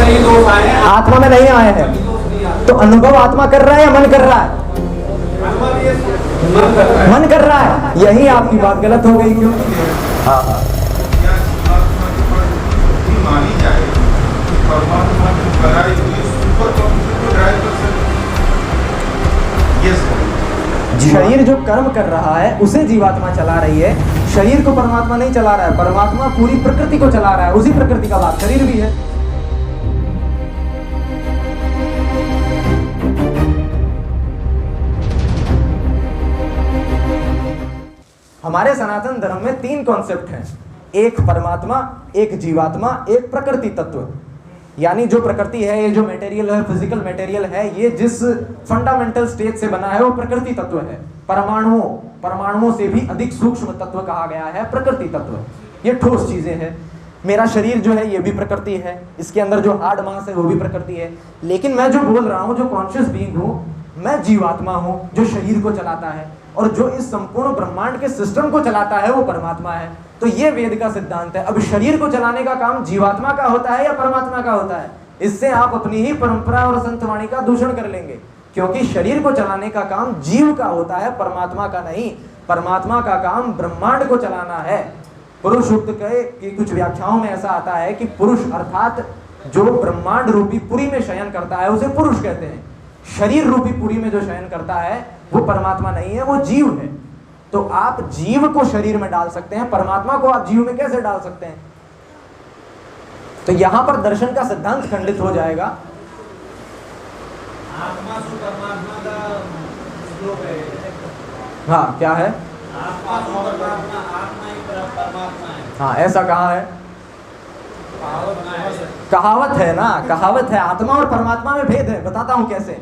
आत्मा में नहीं आए हैं, तो अनुभव आत्मा कर रहा है या मन कर रहा है? मन कर रहा है। यही आपकी बात गलत हो गई। क्यों? हाँ हाँ, शरीर जो कर्म कर रहा है उसे जीवात्मा चला रही है, शरीर को परमात्मा नहीं चला रहा है। परमात्मा पूरी प्रकृति को चला रहा है, उसी प्रकृति का भाग शरीर भी है। हमारे सनातन धर्म में 3 कॉन्सेप्ट हैं, एक परमात्मा, एक जीवात्मा, एक प्रकृति तत्व। यानी जो प्रकृति है, ये जो मटेरियल है, फिजिकल मटेरियल है, ये जिस फंडामेंटल स्टेज से बना है वो प्रकृति तत्व है। परमाणुओं से भी अधिक सूक्ष्म तत्व कहा गया है प्रकृति तत्व। ये ठोस चीजें हैं। मेरा शरीर जो है ये भी प्रकृति है, इसके अंदर जो हार्ड मांस है वो भी प्रकृति है। लेकिन मैं जो बोल रहा हूँ, जो कॉन्शियस बीइंग हूँ, मैं जीवात्मा हूँ जो शरीर को चलाता है, और जो इस संपूर्ण ब्रह्मांड के सिस्टम को चलाता है वो परमात्मा है। तो ये वेद का सिद्धांत है। अब शरीर को चलाने का काम जीवात्मा का होता है या परमात्मा का होता है? इससे आप अपनी ही परंपरा और संतवाणी का दूषण कर लेंगे, क्योंकि शरीर को चलाने का काम जीव का होता है, परमात्मा का नहीं। परमात्मा का काम ब्रह्मांड को चलाना है। पुरुष सूक्त के कुछ व्याख्याओं में ऐसा आता है कि पुरुष अर्थात जो ब्रह्मांड रूपी पुरी में शयन करता है उसे पुरुष कहते हैं। शरीर रूपी पुरी में जो शयन करता है वो परमात्मा नहीं है, वो जीव है। तो आप जीव को शरीर में डाल सकते हैं, परमात्मा को आप जीव में कैसे डाल सकते हैं? तो यहां पर दर्शन का सिद्धांत खंडित हो जाएगा। आत्मा तो परमात्मा का श्लोक है। हाँ, क्या है? आत्मा तो परमात्मा, आत्मा ही परमात्मा है। हाँ, ऐसा कहाँ है? कहावत है ना, कहावत है। आत्मा और परमात्मा में भेद है, बताता हूं कैसे।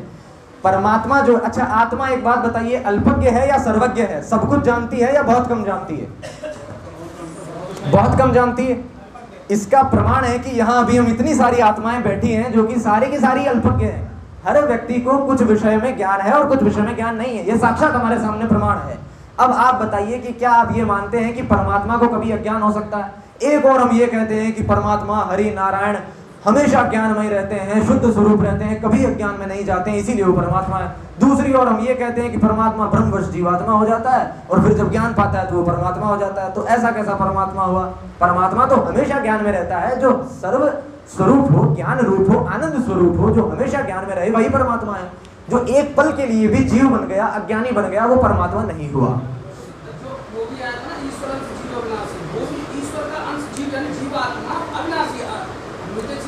परमात्मा जो, अच्छा आत्मा एक बात बताइए, अल्पज्ञ है या सर्वज्ञ है? सब कुछ जानती है या बहुत कम जानती है? बहुत कम जानती है। इसका प्रमाण है कि यहाँ अभी हम इतनी सारी आत्माएं बैठी हैं जो कि सारी की सारी अल्पज्ञ हैं। हर व्यक्ति को कुछ विषय में ज्ञान है और कुछ विषय में ज्ञान नहीं है। ये साक्षात हमारे सामने प्रमाण है। अब आप बताइए कि क्या आप ये मानते हैं कि परमात्मा को कभी अज्ञान हो सकता है? एक और हम ये कहते हैं कि परमात्मा हरि नारायण हमेशा ज्ञानमय रहते हैं, शुद्ध स्वरूप रहते हैं, कभी अज्ञान में नहीं जाते हैं, इसीलिए वो परमात्मा है। दूसरी ओर हम ये कहते हैं कि परमात्मा ब्रह्मवश जीवात्मा हो जाता है और फिर जब ज्ञान पाता है तो वो परमात्मा हो जाता है। तो ऐसा कैसा परमात्मा हुआ? परमात्मा तो हमेशा ज्ञान में रहता है, जो सर्व स्वरूप हो, ज्ञान रूप हो, आनंद स्वरूप हो, जो हमेशा ज्ञान में रहे, वही परमात्मा है। जो एक पल के लिए भी जीव बन गया, अज्ञानी बन गया, वो परमात्मा नहीं हुआ।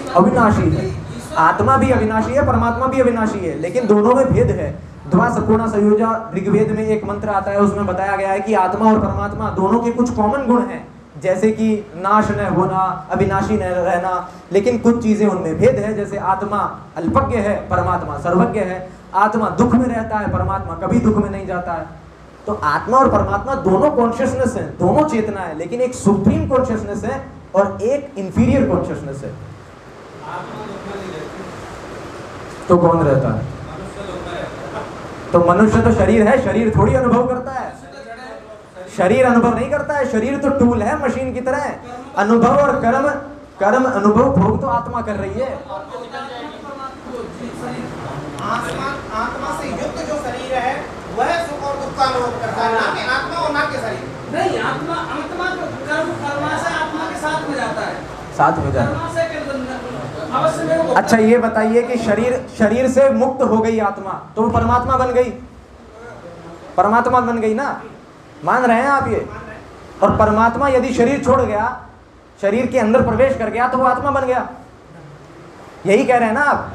अविनाशी है, आत्मा भी अविनाशी है, परमात्मा भी अविनाशी है, लेकिन दोनों में भेद है। ध्वा सपूर्णा संयोजा ऋग्वेद में एक मंत्र आता है, उसमें बताया गया है कि आत्मा और परमात्मा दोनों के कुछ कॉमन गुण हैं, जैसे कि नाश न होना, अविनाशी न रहना, लेकिन कुछ चीजें उनमें भेद है। जैसे आत्मा अल्पज्ञ है, परमात्मा सर्वज्ञ है। आत्मा दुख में रहता है, परमात्मा कभी दुख में नहीं जाता है। तो आत्मा और परमात्मा दोनों कॉन्शियसनेस है, दोनों चेतना है, लेकिन एक सुप्रीम कॉन्शियसनेस है और एक इंफीरियर कॉन्शियसनेस है। तो कौन रहता है? तो मनुष्य तो शरीर है, शरीर थोड़ी अनुभव करता है। शरीर अनुभव नहीं करता है, शरीर तो टूल है, मशीन की तरह। अनुभव और कर्म अनुभव भोग तो आत्मा कर रही है। आत्मा से युक्त जो शरीर है वह सुख और दुख का अनुभव करता है, ना कि आत्मा और ना के शरीर। नहीं, आत्मा कर्म से आत्मा के साथ में जाता है, साथ में जाता है। अच्छा ये बताइए कि शरीर से मुक्त हो गई आत्मा तो वो परमात्मा बन गई, परमात्मा बन गई ना? मान रहे हैं आप ये? और परमात्मा यदि शरीर छोड़ गया, शरीर के अंदर प्रवेश कर गया, तो वो आत्मा बन गया। यही कह रहे हैं ना आप?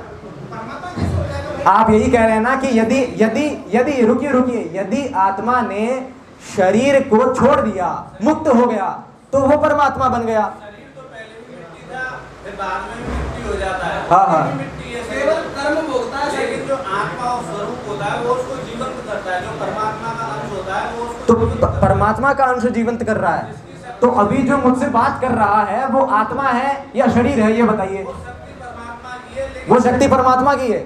आप यही कह रहे हैं ना कि यदि रुकिए, यदि आत्मा ने शरीर को छोड़ दिया, मुक्त हो गया, तो वो परमात्मा बन गया। बाद में मिट्टी हो जाता है। हाँ। मिट्टी है, केवल कर्म भोगता है, लेकिन जो आत्मा और स्वरूप होता है वो उसको जीवंत करता है। जो परमात्मा का अंश होता है वो उसको तो परमात्मा का अंश जीवंत कर रहा है। तो अभी जो मुझसे बात कर रहा है वो आत्मा है या शरीर है, ये बताइए। वो शक्ति परमात्मा की है।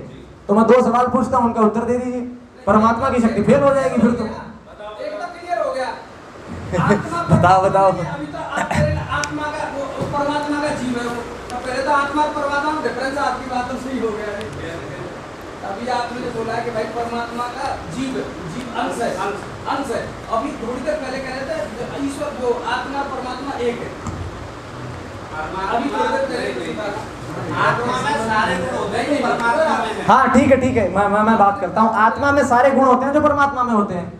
तो मैं 2 सवाल पूछता हूँ, उनका उत्तर दे दीजिए। परमात्मा की शक्ति फेल हो जाएगी फिर तो। एकदम क्लियर हो गया। बताओ अभी तो आत्मा का परमात्मा का जीव है, वो पहले तो आत्मा और परमात्मा में डिफरेंस आपकी बातों से ही हो गया है। अभी आपने जो बोला कि भाई परमात्मा का जीव अंश है। अभी थोड़ी देर पहले कह रहे थे ईश्वर वो आत्मा परमात्मा एक है। अभी थोड़ी देर पहले आत्मा में सारे गुण होते हैं, परमात्मा में है। हाँ ठीक है, मैं बात करता हूँ। आत्मा में सारे गुण होते हैं जो परमात्मा में होते हैं,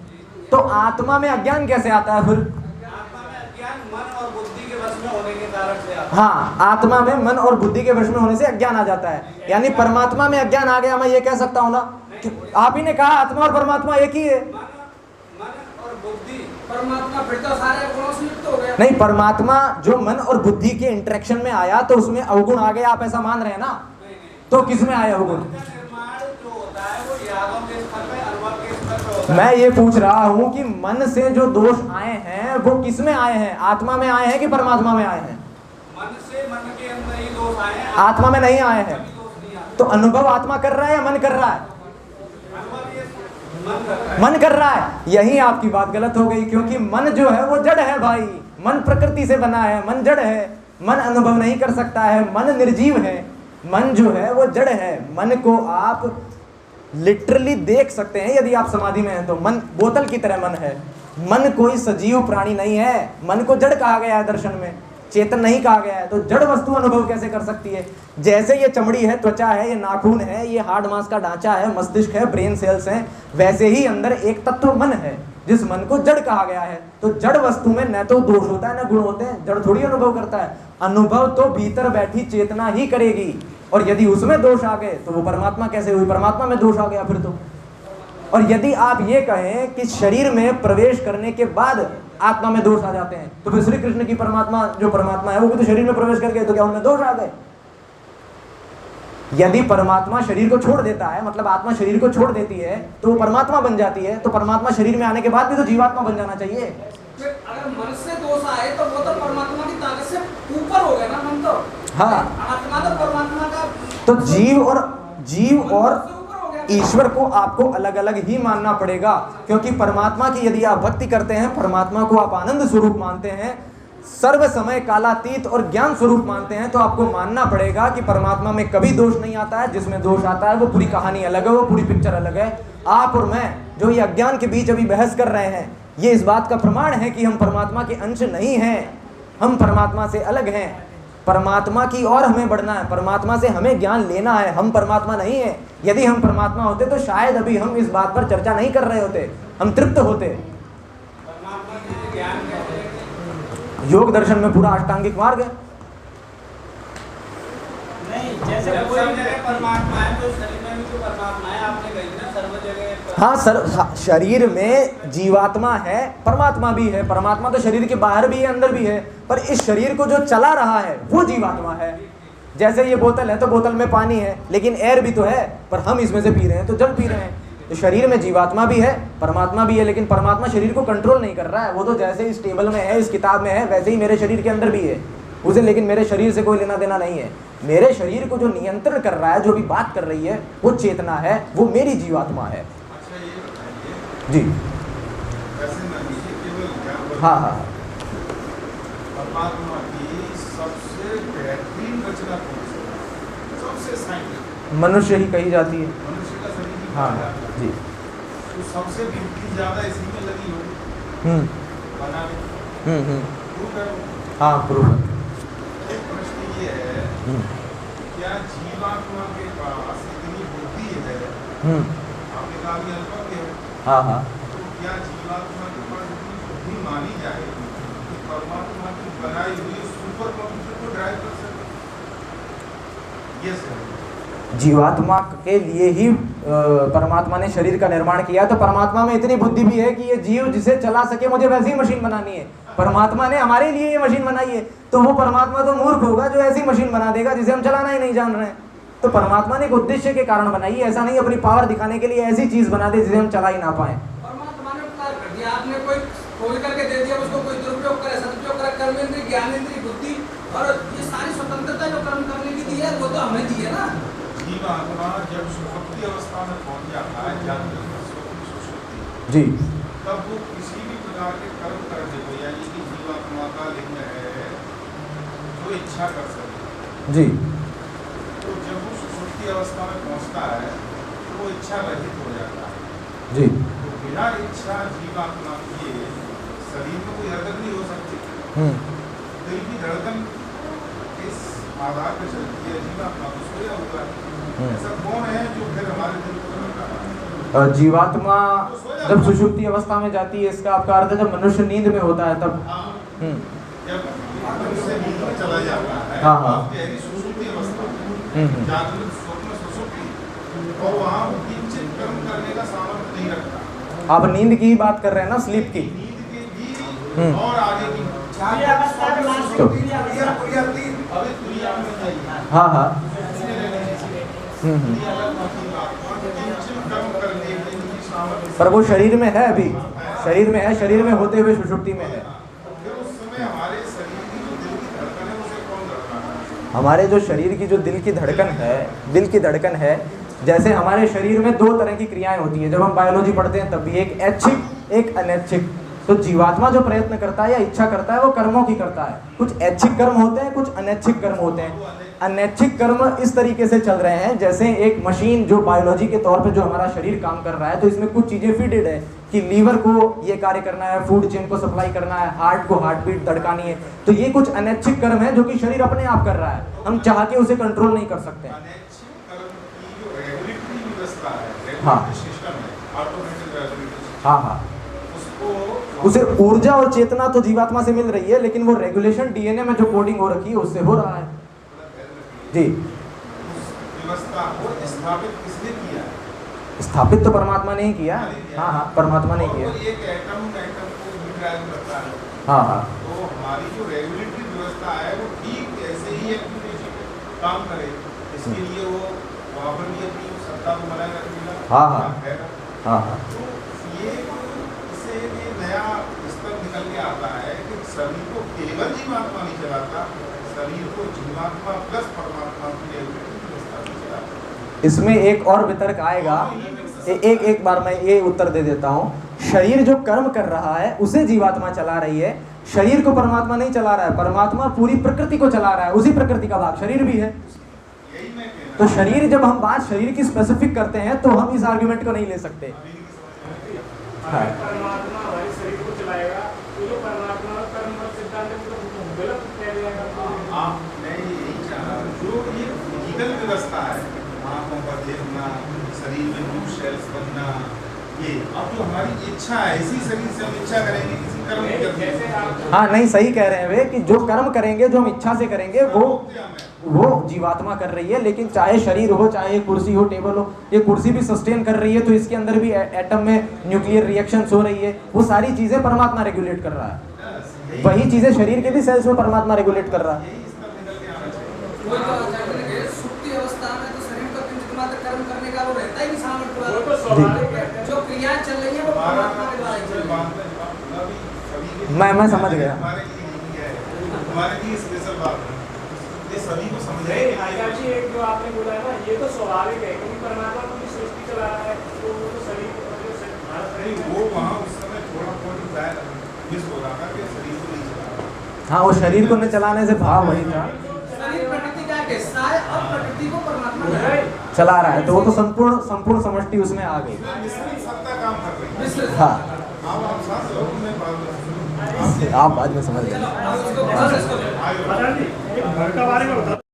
तो आत्मा में अज्ञान कैसे आता है फिर? आत्मा में अज्ञान मन और बुद्धि के वश में होने के कारण से आता है। हाँ, आत्मा में मन और बुद्धि के वश में होने से अज्ञान आ जाता है। यानी परमात्मा में अज्ञान आ गया, मैं ये कह सकता हूँ ना कि आप ही ने कहा आत्मा और परमात्मा एक ही है। मन और बुद्धि परमात्मा फिर तो सारे गुणों से युक्त हो गया। नहीं, परमात्मा जो मन और बुद्धि के इंटरेक्शन में आया तो उसमें अवगुण आ गए, आप ऐसा मान रहे हैं ना? तो किस में आया अवगुण? निर्माण जो होता है वो यादों के स्तर पे, अनुभव के स्तर पे होता है। मैं ये पूछ रहा हूँ कि मन से जो दोष आए हैं वो किस में आए हैं? आत्मा में आए हैं कि परमात्मा में आए हैं? मन से मन के अंदर ही दोष आए हैं, आत्मा में नहीं आए हैं। दोष नहीं आते। तो अनुभव आत्मा कर रहा है या मन कर रहा है? अनुभव ये मन करता है। मन कर रहा है। यही आपकी बात गलत हो गई, क्योंकि मन जो है वो जड़ है भाई। मन प्रकृति से बना है, मन जड़ है। मन अनुभव नहीं कर सकता है, मन निर्जीव है। मन जो है वो जड़ है। मन को आप लिटरली देख सकते हैं यदि आप समाधि में हैं तो। मन बोतल की तरह मन है। मन कोई सजीव प्राणी नहीं है। मन को जड़ कहा गया है दर्शन में, चेतन नहीं कहा गया है। तो जड़ वस्तु अनुभव कैसे कर सकती है? जैसे ये चमड़ी है, त्वचा है, ये नाखून है, ये हार्ड मांस का ढांचा है, मस्तिष्क है, ब्रेन सेल्स हैं, वैसे ही अंदर एक तत्व मन है जिस मन को जड़ कहा गया है। तो जड़ वस्तु में न तो दोष होता है न गुण होते हैं। जड़ थोड़ी अनुभव करता है। अनुभव तो भीतर बैठी चेतना ही करेगी, और यदि उसमें दोष आ गए तो वो परमात्मा कैसे हुई? परमात्मा में दोष आ गया फिर तो। और यदि आप ये कहें कि शरीर में प्रवेश करने के बाद आत्मा में दोष आ जाते हैं, तो फिर श्री कृष्ण की परमात्मा जो परमात्मा है वो भी तो शरीर में प्रवेश कर गए, तो क्या उनमें दोष आ गए? यदि परमात्मा शरीर को छोड़ देता है, मतलब आत्मा शरीर को छोड़ देती है, तो वो परमात्मा बन जाती है। तो परमात्मा शरीर में आने के बाद भी तो जीवात्मा बन जाना चाहिए। फिर अगर मन से दोष आए तो वो तो परमात्मा की ताकत से ऊपर हो गया ना मन तो। हाँ, आत्मा तो परमात्मा का तो जीव और ईश्वर को आपको अलग अलग ही मानना पड़ेगा, क्योंकि परमात्मा की यदि आप भक्ति करते हैं, परमात्मा को आप आनंद स्वरूप मानते हैं, सर्व समय कालातीत और ज्ञान स्वरूप मानते हैं, तो आपको मानना पड़ेगा कि परमात्मा में कभी दोष नहीं आता है। जिसमें दोष आता है वो पूरी कहानी अलग है, वो पूरी पिक्चर अलग है। आप और मैं जो ये अज्ञान के बीच अभी बहस कर रहे हैं, ये इस बात का प्रमाण है कि हम परमात्मा के अंश नहीं हैं, हम परमात्मा से अलग हैं। परमात्मा की और हमें बढ़ना है, परमात्मा से हमें ज्ञान लेना है। हम परमात्मा नहीं है। यदि हम परमात्मा होते तो शायद अभी हम इस बात पर चर्चा नहीं कर रहे होते, हम तृप्त होते। परमात्मा के ज्ञान कहते हैं कि योग दर्शन में पूरा अष्टांगिक मार्ग है। नहीं, जैसे कोई जगह परमात्मा है तो शरीर में भी तो परमात्मा है। आपने कही ना सर्व जगह। हाँ, शरीर में जीवात्मा है, परमात्मा भी है। परमात्मा तो शरीर के बाहर भी है, अंदर भी है, पर इस शरीर को जो चला रहा है वो जीवात्मा है। जैसे ये बोतल है तो बोतल में पानी है, लेकिन एयर भी तो है, पर हम इसमें से पी रहे हैं तो जल पी रहे हैं। तो शरीर में जीवात्मा भी है, परमात्मा भी है, लेकिन परमात्मा शरीर को कंट्रोल नहीं कर रहा है। वो तो जैसे इस टेबल में है, इस किताब में है, वैसे ही मेरे शरीर के अंदर भी है उसे, लेकिन मेरे शरीर से कोई लेना देना नहीं है। मेरे शरीर को जो नियंत्रण कर रहा है, जो भी बात कर रही है, वो चेतना है, वो मेरी जीवात्मा है। अच्छा, ये बताइए, जी वैसे मान लीजिए केवल हाँ हाँ, परमात्मा की सबसे बेहतरीन रचना कौन सी है? सबसे साइंटिफिक मनुष्य ही कही जाती है। मनुष्य का शरीर ही हाँ कहा जाता है। जी। तो सबसे गिनती ज्यादा इसी में लगी होगी बनाने हम्म। प्रूफ है वो। हाँ प्रूफ है। एक प्रश्न ये है, क्या जीवात्मा के पास इतनी बुद्धि है? आपने कहा कि अल्पज्ञ है, हाँ हाँ, तो क्या जीवात्मा के पास इतनी बुद्धि मानी जाए कि परमात्मा की बनाई हुई सुपर कंप्यूटर को ड्राइव कर सके? यस है। जीवात्मा के लिए ही परमात्मा ने शरीर का निर्माण किया, तो परमात्मा में इतनी बुद्धि भी है कि ये जीव जिसे चला सके, मुझे वैसी ही मशीन बनानी है। परमात्मा ने हमारे लिए ये मशीन बनाई है, तो वो परमात्मा तो मूर्ख होगा जो ऐसी मशीन बना देगा जिसे हम चलाना ही नहीं जान रहे हैं। तो परमात्मा ने एक उद्देश्य के कारण बनाई है, ऐसा नहीं अपनी पावर दिखाने के लिए ऐसी चीज बना दे जिसे हम चला ही ना पाए। परमात्मा ने उपकार कर दिया, आपने कोई खोल करके दे दिया, उसको कोई दुरुपयोग करे, सदुपयोग करे, कर्मेंद्रिय, ज्ञानेंद्रिय, बुद्धि और ये सारी स्वतंत्रता जो कर्म करने की दी है वो तो हमें दी है ना। जीवात्मा जब सुषुप्ति अवस्था में पहुंच जाता है, जागृत सुषुप्ति, जी, तब वो किसी भी प्रकार के कर्म करने को, यानी कि जीवात्मा का लिंग है जो इच्छा कर सके, जी, अवस्था में पहुंचता है तो वो इच्छा रहित हो जाता है। जी तो बिना इच्छा जीवात्मा किए शरीर में कोई हरकत नहीं हो सकती। दिल की धड़कन इस आधार पर चलती है, जीवात्मा तो सोया हुआ है। ऐसा कौन है जो फिर हमारे दिल को धड़का रहा है? जीवात्मा जब सुषुप्ति अवस्था में जाती है, इसका आपका अर्थ है जब मनुष्य नींद में होता है तब। जब मनुष्य नींद में चला जाता है, हाँ, हाँ। गहरी सुषुप्ति अवस्था में, जागृत स्वप्न सुषुप्ति, और वहाँ किंचित कर्म करने का सामर्थ्य नहीं रखता। आप नींद की ही बात कर रहे हैं ना, स्लीप की? नींद के भी और आगे की अभी तुरिया में जाइए। हाँ हाँ पर वो शरीर में है, अभी शरीर में है, शरीर में होते हुए सुषुप्ति में है। हमारे जो शरीर की जो दिल की धड़कन है, जैसे हमारे शरीर में दो तरह की क्रियाएं होती है। जब हम बायोलॉजी पढ़ते हैं तब भी एक ऐच्छिक एक अनैच्छिक। तो जीवात्मा जो प्रयत्न करता है या इच्छा करता है वो कर्मों की करता है। कुछ ऐच्छिक कर्म होते हैं, कुछ अनैच्छिक कर्म होते हैं। अनैच्छिक कर्म इस तरीके से चल रहे हैं जैसे एक मशीन जो बायोलॉजी के तौर पे जो हमारा शरीर काम कर रहा है, तो इसमें कुछ चीजें फिटेड है कि लीवर को ये कार्य करना है, फूड चेन को सप्लाई करना है, हार्ट को हार्ट बीट धड़कानी है। तो ये कुछ अनैच्छिक कर्म है जो कि शरीर अपने आप कर रहा है, हम चाह के उसे कंट्रोल नहीं कर सकते। हाँ हाँ उसे ऊर्जा और चेतना तो जीवात्मा से मिल रही है, लेकिन वो रेगुलेशन डीएनए में जो कोडिंग हो रखी है उससे हो रहा है। जी व्यवस्था को स्थापित किसने किया? स्थापित तो परमात्मा ने ही किया। हाँ हाँ परमात्मा ने किया। एक एटम को भी ड्राइव करता है। हाँ हाँ तो हमारी जो रेगुलेटरी व्यवस्था है वो ठीक ऐसे ही काम करे, इसके लिए वो वहाँ पर भी अपनी सत्ता को बनाए रखेगा। हाँ हाँ हाँ हाँ तो ये इससे ये नया स्तर निकल के आता है कि शरीर को केवल जीवात्मा नहीं चलाता, शरीर को जीवात्मा प्लस परमात्मा की रेगुलेटरी व्यवस्था नहीं चलाता। इसमें एक और वितर्क आएगा। एक बार मैं ये उत्तर दे देता हूँ। शरीर जो कर्म कर रहा है उसे जीवात्मा चला रही है, शरीर को परमात्मा नहीं चला रहा है। परमात्मा पूरी प्रकृति को चला रहा है, उसी प्रकृति का भाग शरीर भी है। तो शरीर, जब हम बात शरीर की स्पेसिफिक करते हैं तो हम इस आर्गुमेंट को नहीं ले सकते। परमात्मा हमारे शरीर को चलाएगा तो जो परमात्मा कर्म सिद्धांत गलत कह देगा। मैं यही चाह रहा हूँ जो ये फिजिकल व्यवस्था है, आँखों पर देखना, शरीर में न्यू सेल्स बनना, ये अब जो हमारी इच्छा है, इसी शरीर से हम इच्छा करेंगे, किसी कर्म की करेंगे। हाँ नहीं सही कह रहे हैं वे कि जो कर्म करेंगे, जो हम इच्छा से करेंगे वो जीवात्मा कर रही है। लेकिन चाहे शरीर हो, चाहे कुर्सी हो, टेबल हो, ये कुर्सी भी सस्टेन कर रही है तो इसके अंदर भी एटम में न्यूक्लियर रिएक्शंस हो रही है। वो सारी चीजें परमात्मा रेगुलेट कर रहा है। वही चीजें शरीर के भी सेल्स में परमात्मा रेगुलेट कर रहा है। अवस्था में तो शरीर का किंचित मात्र कर्म करने का वो रहता ही नहीं सामर्थ्य। जो क्रियाएं चल रही है वो परमात्मा के द्वारा। मैं समझ गया। हमारे लिए स्पेशल बात है, ये सभी को समझ रहे हैं। जी एक जो आपने बोला है ना, ये तो स्वाभाविक है क्योंकि परमात्मा पूरी सृष्टि चला रहा है, तो वो तो शरीर वो वहाँ उस समय थोड़ा बहुत मिस हो रहा था कि शरीर को नहीं चला रहा। हाँ वो शरीर को न चलाने से भाव वही था। शरीर प्रकृति का एक हिस्सा है, अब प्रकृति को परमात्मा चला रहा है, तो वो तो संपूर्ण समष्टि उसमें आ गई। सत्ता काम कर रही है। हाँ आप साथ लोग में आप बाद में समझ गए। घर का बारे में बता।